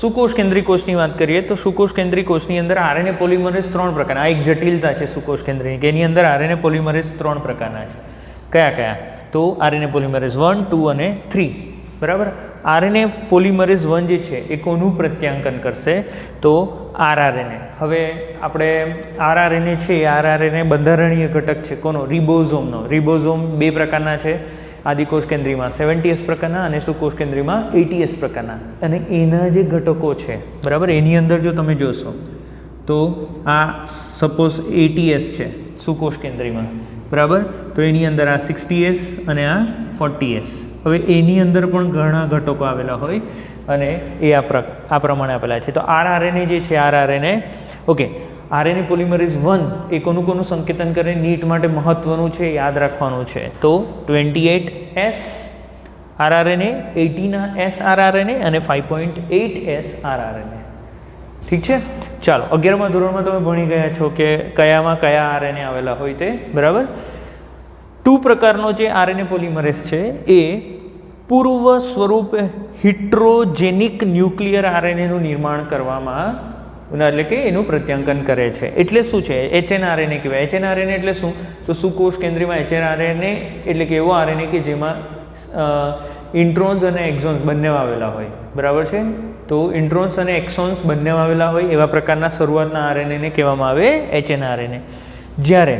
સુકોષ કેન્દ્રી કોષની વાત કરીએ તો સુકોષ કેન્દ્રી કોષની અંદર આરએનએ પોલિમરેઝ 3 પ્રકારના. આ એક જટિલતા છે સુકોષ કેન્દ્રીની કે એની અંદર આરએનએ પોલિમરેઝ 3 પ્રકારના છે. કયા? તો આરએનએ પોલિમરેઝ 1, 2 અને 3, બરાબર. આરએનએ પોલિમરેઝ 1 જે છે એ કોનું પ્રત્યાંકન કરશે? તો આરઆરએનએ. હવે આપણે આરઆરએનએ છે એ આરઆરએનએ બંધારણીય ઘટક છે કોનો? રિબોઝોમનો. રિબોઝોમ 2 પ્રકારના છે, આદિકોષ કેન્દ્રીમાં 70S પ્રકારના અને સુકોષ કેન્દ્રીમાં 80S પ્રકારના. અને એના જે ઘટકો છે, બરાબર, એની અંદર જો તમે જોશો તો આ સપોઝ 80S છે સુકોષ કેન્દ્રીમાં, બરાબર. તો એની અંદર આ 60S અને આ 40S. હવે એની અંદર પણ ઘણા ઘટકો આવેલા હોય અને એ આ પ્રમાણે આપેલા છે. તો આરઆરએનએ જે છે, આરઆરએનએ ઓકે, આરએનએ પોલિમરેઝ 1 એ કોનું સંકેતન કરે? નીટ માટે મહત્વનું છે, યાદ રાખવાનું છે. તો 28S આરઆરએનએ, 18S આરઆરએનએ અને 5.8S આરઆરએનએ. ઠીક છે, ચાલો. 11મા ધોરણમાં તમે ભણી ગયા છો કે કયામાં કયા આરએનએ આવેલા હોય તે, બરાબર. 2 પ્રકારનો જે આરએનએ પોલિમરેઝ છે એ પૂર્વ સ્વરૂપે હિટ્રોજેનિક ન્યુક્લિયર આરએનએનું નિર્માણ કરવામાં, એટલે કે એનું પ્રત્યાંકન કરે છે. એટલે શું છે? એચએનઆરએનએ કહેવાય. એચએનઆરએનએ એટલે શું? તો સુકોષ કેન્દ્રીમાં એચએનઆરએનએ એટલે કે એવો આરએનએ કે જેમાં ઇન્ટ્રોન્સ અને એક્ઝોન્સ બંને આવેલા હોય, બરાબર છે. તો ઇન્ટ્રોન્સ અને એક્સોન્સ બંને આવેલા હોય એવા પ્રકારના શરૂઆતના આરએનએને કહેવામાં આવે એચએનઆરએનએ. જ્યારે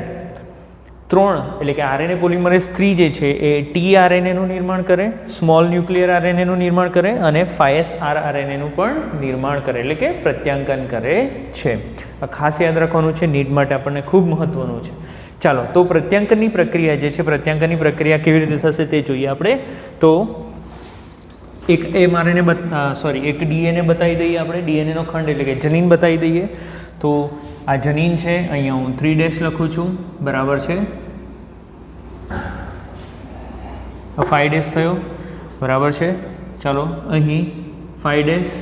3 એટલે કે આરએનએ પોલિમરેઝ 3 જે છે એ ટીઆરએનએનું નિર્માણ કરે, સ્મોલ ન્યુક્લિયર આરએનએનું નિર્માણ કરે અને 5S આરઆરએનએનું પણ નિર્માણ કરે, એટલે કે પ્રત્યાંકન કરે છે. આ ખાસ યાદ રાખવાનું છે, નીટ માટે આપણને ખૂબ મહત્વનું છે. ચાલો, તો પ્રત્યાંકનની પ્રક્રિયા જે છે, પ્રત્યાંકનની પ્રક્રિયા કેવી રીતે થશે તે જોઈએ આપણે. તો એક એક ડીએનએ બતાવી દઈએ આપણે, ડીએનએનો ખંડ એટલે કે જનીન બતાવી દઈએ. તો આ જનીન છે, અહીંયા હું 3' લખું છું, બરાબર છે. 5' થયો, બરાબર છે. ચાલો, અહીં 5'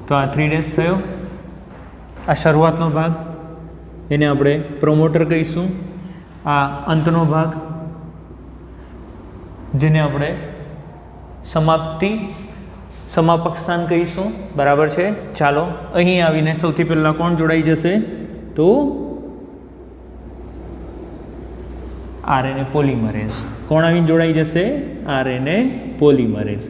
તો આ 3' થયો. આ શરૂઆતનો ભાગ એને આપણે પ્રોમોટર કહીશું. આ અંતનો ભાગ જેને આપણે સમાપક સ્થાન કહીશું, બરાબર છે. ચાલો, અહીં આવીને સૌથી પહેલાં કોણ જોડાઈ જશે? તો આરએનએ પોલિમરેઝ. કોણ આવીને જોડાઈ જશે? RNA polymerase.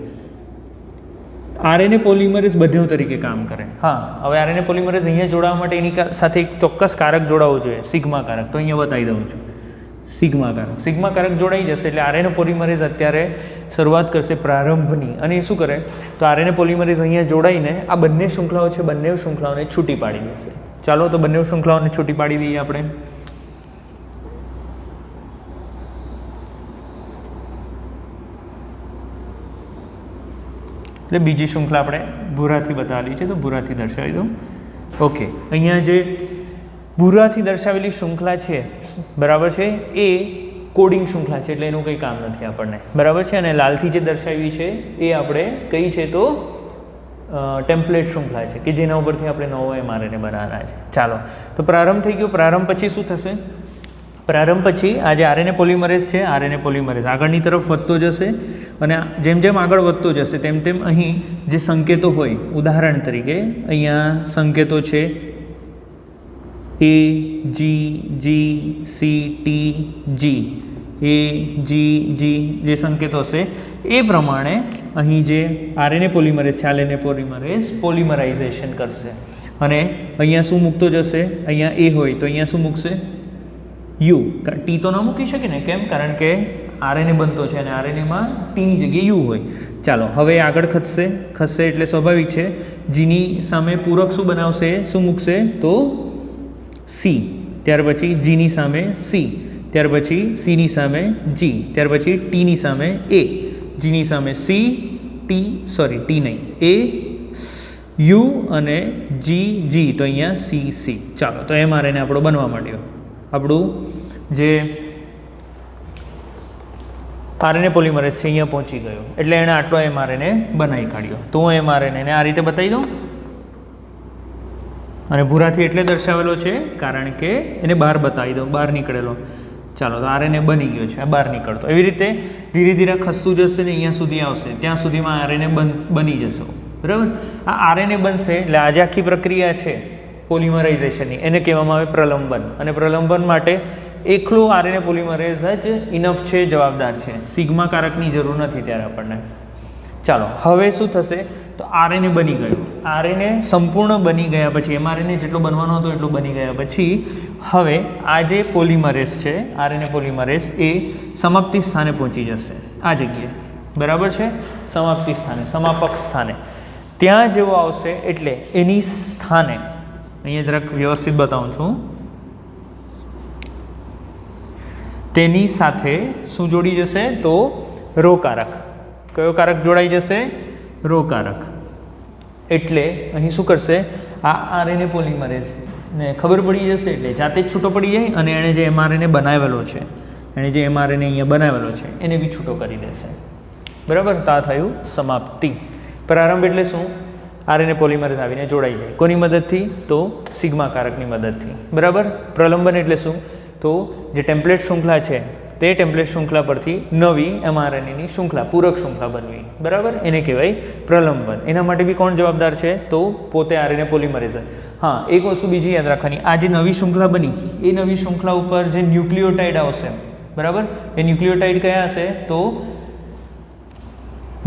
આરએનએ પોલિમરેઝ બધ્યો તરીકે કામ કરે. હા, હવે આરએનએ પોલિમરેઝ અહીંયા જોડાવા માટે એની સાથે એક ચોક્કસ કારક જોડાવવું જોઈએ, સિગ્મા કારક. તો અહીંયા બતાવી દઉં છું, સિગ્મા કારક જોડાઈ જશે એટલે આરએનએ પોલિમરેઝ અત્યારે શરૂઆત કરશે પ્રારંભની. અને એ શું કરે? તો આરએનએ પોલિમરેઝ અહીંયા જોડાઈને આ બંને શૃંખલાઓ છે, બંને શૃંખલાઓને છૂટી પાડી દેશે. ચાલો, તો બંને શૃંખલાઓને છૂટી પાડી દઈએ આપણે. એટલે બીજી શૃંખલા આપણે ભૂરાથી બતાવેલી છે, તો ભૂરાથી દર્શાવી દઉં. ઓકે, અહીંયા જે ભૂરાથી દર્શાવેલી શૃંખલા છે, બરાબર છે, એ કોડિંગ શૃંખલા છે એટલે એનું કંઈ કામ નથી આપણને, બરાબર છે. અને લાલથી જે દર્શાવી છે એ આપણે કઈ છે? તો ટેમ્પલેટ શૃંખલા છે કે જેના ઉપરથી આપણે નવો એમઆરએનએ બનાવવાના છે. ચાલો, તો પ્રારંભ થઈ ગયો. પ્રારંભ પછી શું થશે? પ્રારંભ પછી આ જે આરએનએ પોલિમરેઝ છે, આરએનએ પોલિમરેઝ આગળની તરફ વધતો જશે અને જેમ જેમ આગળ વધતો જશે તેમ તેમ અહીં જે સંકેતો હોય, ઉદાહરણ તરીકે અહીંયા સંકેતો છે A, G, G, C, T, G, એ જી જે સંકેતો હશે એ પ્રમાણે અહીં જે આરએનએ પોલિમરેઝ છે આરએનએ પોલિમરેઝ પોલિમરાઇઝેશન કરશે અને અહીંયા શું મૂકતો જશે, અહીંયા એ હોય તો અહીંયા શું મૂકશે, યુ. ટી તો ન મૂકી શકે ને, કેમ? કારણ કે આરએનએ બનતો છે અને આરએનએમાં ટીની જગ્યાએ યુ હોય. ચાલો હવે આગળ ખસશે એટલે સ્વાભાવિક છે જીની સામે પૂરક શું બનાવશે, શું મૂકશે, તો સી. ત્યાર પછી જીની સામે સી, ત્યાર પછી સીની સામે જી, ત્યાર પછી ટીની સામે એ, જીની સામે સી, ટી નહીં, એ, યુ અને જી, તો અહીંયા સી. ચાલો તો mRNA આપણો બનવા માંડ્યો. આપણું જે આરએનએ પોલિમરેઝ છે અહીંયા પહોંચી ગયો એટલે એણે આટલો mRNA બનાવી કાઢ્યો. તો હું mRNA ને આ રીતે બતાવી દઉં અને ભૂરાથી એટલે દર્શાવેલો છે કારણ કે એને બહાર બતાવી દઉં, બહાર નીકળેલો. ચાલો તો આરએનએ બની ગયો છે, આ બહાર નીકળતો. એવી રીતે ધીરે ધીરે ખસતું જશે ને અહીંયા સુધી આવશે, ત્યાં સુધીમાં આરએનએ બની જશે. બરાબર? આ આરએનએ બનશે એટલે આજે આખી પ્રક્રિયા છે પોલિમરાઇઝેશનની, એને કહેવામાં આવે પ્રલંબન. અને પ્રલંબન માટે એકલું આરએનએ પોલિમરેઝ જ ઇનફ છે, જવાબદાર છે. સિગ્મા કારકની જરૂર નથી ત્યારે આપણને. ચાલો હવે શું થશે, તો આરએનએ બની ગયું. આરએનએ સંપૂર્ણ બની ગયા પછી mRNA જેટલો બનવાનો હતો એટલો બની ગયા પછી હવે આ જે પોલિમરેઝ છે આરએનએ પોલિમરેઝ એ સમાપ્તિ સ્થાને પહોંચી જશે, આ જગ્યાએ. બરાબર છે? સમાપ્તિ સ્થાને, સમાપક સ્થાને ત્યાં જેવો આવશે એટલે એની સ્થાને અહીંયા જરાક વ્યવસ્થિત બતાવું છું, તેની સાથે શું જોડી જશે, તો રો કારક. કયો કારક જોડાઈ જશે? રો કારક. એટલે અહીં શું કરશે, આ આરએનએ પોલિમરેઝ ને ખબર પડી જશે એટલે જાતે જ છૂટો પડી જાય અને એણે જે mRNA બનાવેલો છે, એણે જે mRNA અહીંયા બનાવેલો છે એને બી છૂટો કરી દેશે. બરાબર? તો આ થયું સમાપ્તિ. પ્રારંભ એટલે શું, આરએનએ પોલિમરેઝ આવીને જોડાઈ જાય. કોની મદદથી? તો સિગ્મા કારકની મદદથી. બરાબર? પ્રલંબન એટલે શું, તો જે ટેમ્પલેટ શૃંખલા છે તે ટેમ્પલેટ શૃંખલા પરથી નવી mRNAની શૃંખલા, પૂરક શૃંખલા બનવી. બરાબર? એને કહેવાય પ્રલંબન. એના માટે બી કોણ જવાબદાર છે, તો પોતે આરએનએ પોલિમરેઝ. હા, એક વસ્તુ બીજી યાદ રાખવાની, આ જે નવી શૃંખલા બની એ નવી શૃંખલા ઉપર જે ન્યુક્લિયોટાઇડ આવશે, બરાબર, એ ન્યુક્લિયોટાઇડ કયા હશે, તો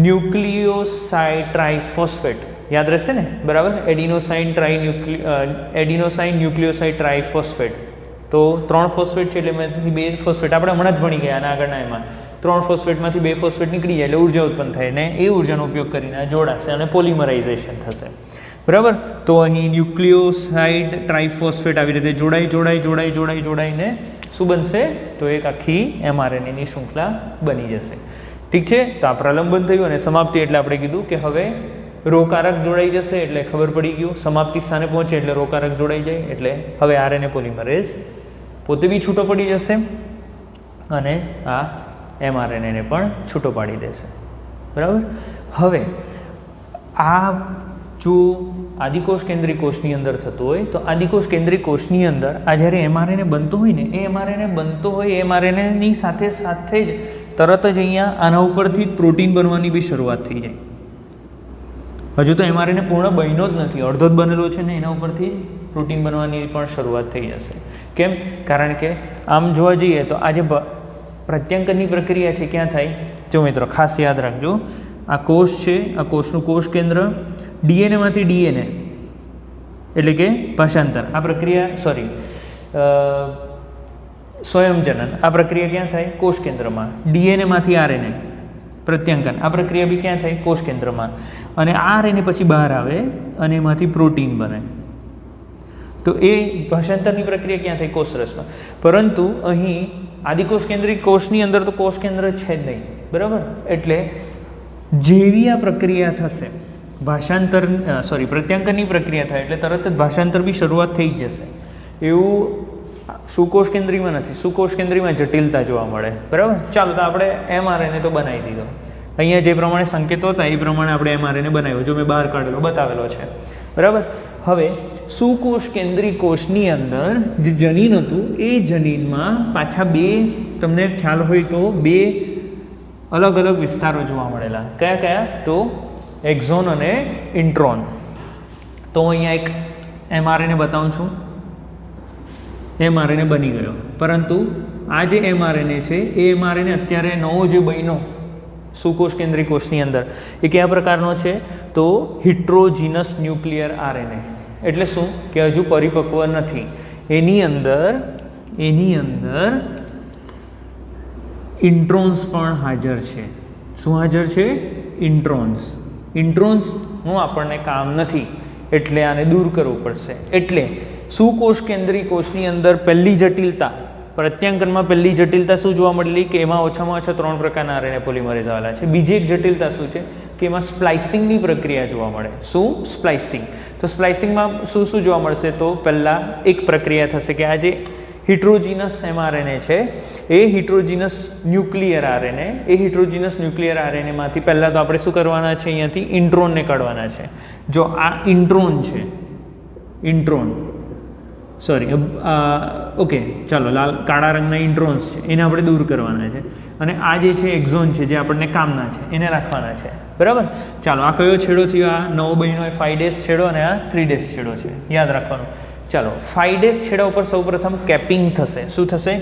ન્યુક્લિયોસાઇડ ટ્રાઇફોસ્ફેટ. યાદ રહેશે ને? બરાબર? Adenosine nucleoside triphosphate. તો 3 ફોસ્ફેટ છે એટલે એમાંથી 2 ફોસ્ફેટ આપણે હમણાં જ ભણી ગયા અને આગળના એમાં 3 ફોસ્ફેટમાંથી 2 ફોસ્ફેટ નીકળી જાય એટલે ઉર્જા ઉત્પન્ન થાય ને એ ઉર્જાનો ઉપયોગ કરીને આ જોડાશે અને પોલિમરાઇઝેશન થશે. બરાબર? તો અહીં ન્યુક્લિયોસાઇડ ટ્રાઇફોસ્ફેટ આવી રીતે જોડાઈને શું બનશે, તો એક આખી mRNAની શૃંખલા બની જશે. ઠીક છે? તો આ પ્રલંબન થયું અને સમાપ્તિ એટલે આપણે કીધું કે હવે રોકારક જોડાઈ જશે એટલે ખબર પડી ગયું, સમાપ્તિ સ્થાને પહોંચે એટલે રોકારક જોડાઈ જાય એટલે હવે આરએનએ પોલિમરેઝ પોતે બી છૂટો પડી જશે અને આ mRNAને પણ છૂટો પાડી દેશે. બરાબર? હવે આ જો આદિકોષ કેન્દ્રીય કોષની અંદર થતું હોય તો આદિકોષ કેન્દ્રીય કોષની અંદર આ જ્યારે mRNA બનતો હોય ને એ mRNA બનતો હોય એ mRNAની સાથે જ તરત જ અહીંયા આના ઉપરથી જ પ્રોટીન બનવાની બી શરૂઆત થઈ જાય. હજુ તો mRNA પૂર્ણ બન્યો જ નથી, અડધો જ બનેલો છે ને એના ઉપરથી પ્રોટીન બનવાની પણ શરૂઆત થઈ જશે. કેમ? કારણ કે આમ જોવા જઈએ તો આ જે પ્રત્યાંકનની પ્રક્રિયા છે ક્યાં થાય, જો મિત્રો ખાસ યાદ રાખજો, આ કોષ છે, આ કોષનું કોષ કેન્દ્ર, ડીએનએમાંથી ડીએનએ એટલે કે ભાષાંતર, આ પ્રક્રિયા સ્વયંજનન, આ પ્રક્રિયા ક્યાં થાય, કોષ કેન્દ્રમાં. ડીએનએમાંથી આરએનએ પ્રત્યાંકન, આ પ્રક્રિયા બી ક્યાં થાય, કોષ કેન્દ્રમાં. અને આરએનએ પછી બહાર આવે અને એમાંથી પ્રોટીન બને. તો એ ભાષાંતરની પ્રક્રિયા ક્યાં થાય, કોષરસમાં. પરંતુ અહીં આદિકોષ કેન્દ્રીય કોષની અંદર તો કોષ કેન્દ્ર છે જ નહીં. બરાબર? એટલે જેવી આ પ્રક્રિયા થશે પ્રત્યાંકનની પ્રક્રિયા થાય એટલે તરત જ ભાષાંતર બી શરૂઆત થઈ જ જશે. એવું સુકોષ કેન્દ્રીયમાં નથી, સુકોષ કેન્દ્રીયમાં જટિલતા જોવા મળે. બરાબર? ચાલો તો આપણે mRNA તો બનાવી દીધો. અહીંયા જે પ્રમાણે સંકેતો હતા એ પ્રમાણે આપણે mRNA બનાવ્યો, જો મેં બહાર કાઢેલો બતાવેલો છે. બરાબર? હવે સુકોષ કેન્દ્રીય કોષની અંદર જે જનીન હતું એ જનીનમાં પાછા તમને ખ્યાલ હોય તો 2 અલગ અલગ વિસ્તારો જોવા મળેલા. કયા? તો એક્ઝોન અને ઇન્ટ્રોન. તો અહીંયા એક mRNA બતાવું છું. mRNA બની ગયો. પરંતુ આ જે mRNA છે એ mRNA અત્યારે નવો જે બન્યો સુકોષ કેન્દ્રીય કોષની અંદર એ કયા પ્રકારનો છે? તો હિટ્રોજીનસ ન્યુક્લિયર RNA. એટલે શું કે હજુ પરિપક્વ નથી. એની અંદર ઇન્ટ્રોન્સ પણ હાજર છે. શું હાજર છે? ઇન્ટ્રોન્સનું આપણને કામ નથી એટલે આને દૂર કરવું પડશે. એટલે સુકોષ કેન્દ્રીય કોષની અંદર પહેલી જટિલતા, પ્રત્યાંકનમાં પહેલી જટિલતા શું જોવા મળેલી કે એમાં ઓછામાં ઓછા 3 પ્રકારના RNA પોલિમરેઝ આવેલા છે. બીજી એક જટિલતા શું છે કે એમાં સ્પ્લાઇસિંગની પ્રક્રિયા જોવા મળે. શું? સ્પ્લાઇસિંગ. તો સ્પ્લાઇસિંગમાં શું જોવા મળશે? તો પહેલાં એક પ્રક્રિયા થશે કે આ જે હિટ્રોજીનસ mRNA છે એ હિટ્રોજીનસ ન્યુક્લિયર RNA, એ હિટ્રોજીનસ ન્યુક્લિયર RNAમાંથી પહેલાં તો આપણે શું કરવાના છે? અહીંયાથી ઇન્ટ્રોનને કાઢવાના છે. જો આ ઇન્ટ્રોન છે, ઓકે ચાલો કાળા રંગના ઇન્ટ્રોન્સ છે એને આપણે દૂર કરવાના છે. અને આ જે છે એક્ઝોન છે જે આપણને કામના છે એને રાખવાના છે. બરાબર. ચાલો આ કયો છેડો થયો? આ નવો બન્યો એ 5' છેડો અને આ 3' છેડો છે. યાદ રાખવાનું. ચાલો 5' છેડા ઉપર સૌપ્રથમ કેપિંગ થશે. શું થશે?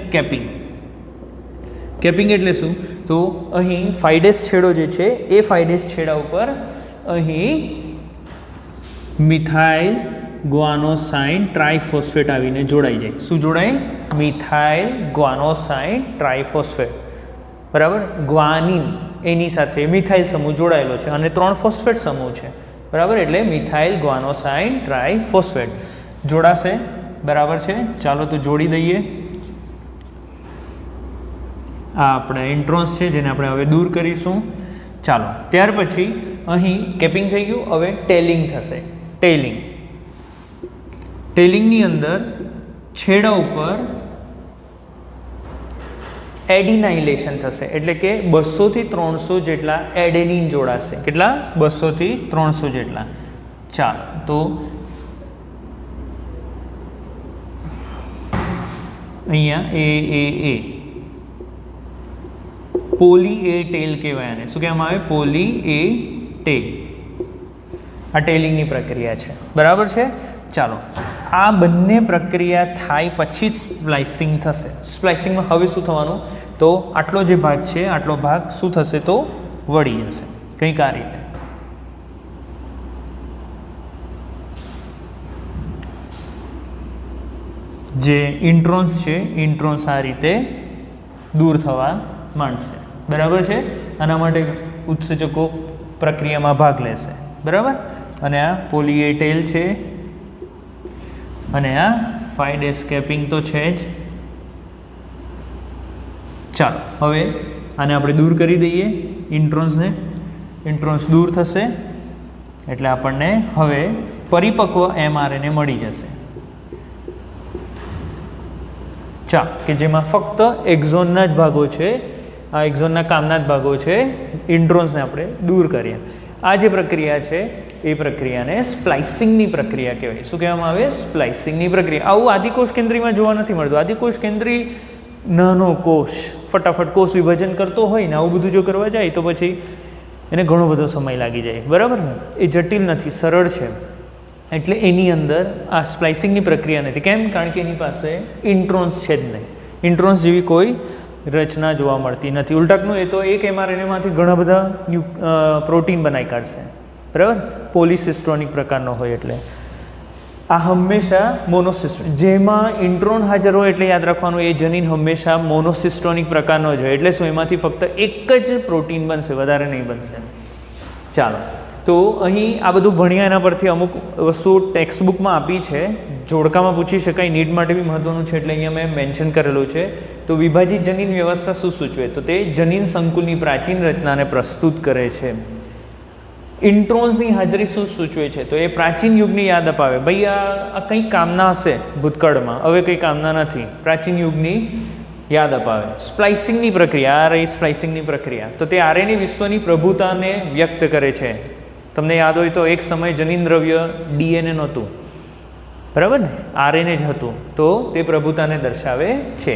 કેપિંગ એટલે શું? તો અહીં 5' છેડો જે છે એ 5' છેડા ઉપર અહીં મિથાઇલ ગ્વાનોસાઇન ટ્રાઇફોસ્ફેટ આવીને જોડાઈ જાય. શું જોડાય? Methyl guanosine triphosphate. બરાબર. ગ્વાનિન એની સાથે મિથાઇલ સમૂહ જોડાયેલો છે અને 3 ફોસ્ફેટ સમૂહ છે. બરાબર. એટલે મિથાઇલ ગ્વાનોસાઇન ટ્રાઇફોસ્ફેટ જોડાશે. બરાબર છે. ચાલો તો જોડી દઈએ. આ આપણા ઇન્ટ્રોન્સ છે જેને આપણે હવે દૂર કરીશું. ચાલો ત્યાર પછી અહીં કેપિંગ થઈ ગયું. હવે ટેલિંગ થશે. ટેલિંગની અંદર છેડા ઉપર એડિનાઇલેશન થશે. એટલે કે 200 થી 300 જેટલા એડેનિન જોડાશે. કેટલા? 200 થી 300 જેટલા. ચાલો તો અહીંયા એ પોલી એ ટેલ કહેવાય. આને શું કહેવામાં આવે? પોલી એ ટેલ. આ ટેલિંગની પ્રક્રિયા છે. બરાબર છે. ચાલો આ બંને પ્રક્રિયા થાય પછી જ સ્પ્લાઇસિંગ થશે. સ્પ્લાઇસિંગમાં હવે શું થવાનું? તો આટલો જે ભાગ છે આટલો ભાગ શું થશે? તો વળી જશે કંઈક આ રીતે. જે ઇન્ટ્રોન્સ છે ઇન્ટ્રોન્સ આ રીતે દૂર થવા માંડશે. બરાબર છે. આના માટે ઉત્સેચકો પ્રક્રિયામાં ભાગ લેશે. બરાબર. અને આ પોલી એ ટેલ છે અને આ 5' કેપિંગ તો છે જ. ચાલો હવે આને આપણે દૂર કરી દઈએ ઇન્ટ્રોન્સને. ઇન્ટ્રોન્સ દૂર થશે એટલે આપણને હવે પરિપક્વ mRNA મળી જશે. ચાલો કે જેમાં ફક્ત એક્ઝોનના જ ભાગો છે, આ એક્ઝોનના કામના જ ભાગો છે. ઇન્ટ્રોન્સને આપણે દૂર કરીએ. આ જે પ્રક્રિયા છે એ પ્રક્રિયાને સ્પ્લાઇસિંગની પ્રક્રિયા કહેવાય. શું કહેવામાં આવે? સ્પ્લાઇસિંગની પ્રક્રિયા. આવું આદિકોષ કેન્દ્રીયમાં જોવા નથી મળતું. આદિકોષ કેન્દ્રી નાનો કોષ ફટાફટ કોષ વિભાજન કરતો હોય ને આવું બધું જો કરવા જાય તો પછી એને ઘણો બધો સમય લાગી જાય. બરાબર ને. એ જટિલ નથી, સરળ છે. એટલે એની અંદર આ સ્પ્લાઇસિંગની પ્રક્રિયા નથી. કેમ? કારણ કે એની પાસે ઇન્ટ્રોન્સ છે જ નહીં. ઇન્ટ્રોન્સ જેવી કોઈ રચના જોવા મળતી નથી. ઉલટાનું એ તો એક mRNAમાંથી ઘણા બધા પ્રોટીન બનાવી કાઢશે. બરાબર. પોલિસિસ્ટ્રોનિક પ્રકારનો હોય એટલે આ હંમેશા મોનોસિસ્ટ્રોનિક. જેમાં ઇન્ટ્રોન હાજર હોય એટલે યાદ રાખવાનું એ જનીન હંમેશા મોનોસિસ્ટ્રોનિક પ્રકારનો જ હોય. એટલે શું? એમાંથી ફક્ત એક જ પ્રોટીન બનશે, વધારે નહીં બનશે. ચાલો તો અહીં આ બધું ભણ્યા એના પરથી અમુક વસ્તુઓ ટેક્સ્ટ બુકમાં આપી છે. જોડકામાં પૂછી શકાય. નીટ માટે બી મહત્ત્વનું છે એટલે અહીંયા મેં મેન્શન કરેલું છે. તો વિભાજિત જનીન વ્યવસ્થા શું સૂચવે? તો તે જનીન સંકુલની પ્રાચીન રચનાને પ્રસ્તુત કરે છે. ઇન્ટ્રોન્સની હાજરી શું સૂચવે છે? તો એ પ્રાચીન યુગની યાદ અપાવે. ભાઈ આ કંઈક કામના હશે ભૂતકાળમાં, હવે કંઈ કામના નથી. પ્રાચીન યુગની યાદ અપાવે. સ્પ્લાઇસિંગની પ્રક્રિયા, આ રહી સ્પ્લાઇસિંગની પ્રક્રિયા. તો તે RNA વિશ્વની પ્રભુતાને વ્યક્ત કરે છે. તમને યાદ હોય તો એક સમય જનીન દ્રવ્ય DNA નહોતું. બરાબર ને. RNA જ હતું. તો તે પ્રભુતાને દર્શાવે છે.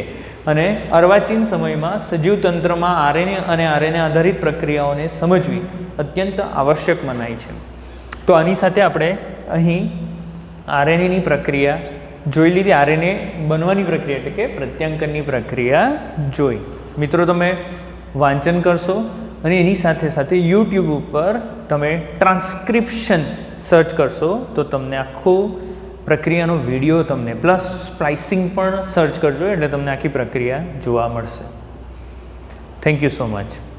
અને અર્વાચીન સમયમાં સજીવ તંત્રમાં RNA અને RNA આધારિત પ્રક્રિયાઓને સમજવી અત્યંત આવશ્યક મનાય છે. તો આની સાથે આપણે અહીં RNAની પ્રક્રિયા જોઈ લીધી આરએનએ બનવાની પ્રક્રિયા એટલે કે પ્રત્યાંકનની પ્રક્રિયા જોઈ. મિત્રો તમે વાંચન કરશો અને એની સાથે સાથે યુટ્યુબ ઉપર તમે ટ્રાન્સક્રિપ્શન સર્ચ કરશો તો તમને આખું પ્રક્રિયાનો વિડીયો તમને પ્લસ સ્પ્લાઇસિંગ પણ સર્ચ કરજો એટલે તમને આખી પ્રક્રિયા જોવા મળશે. Thank you so much.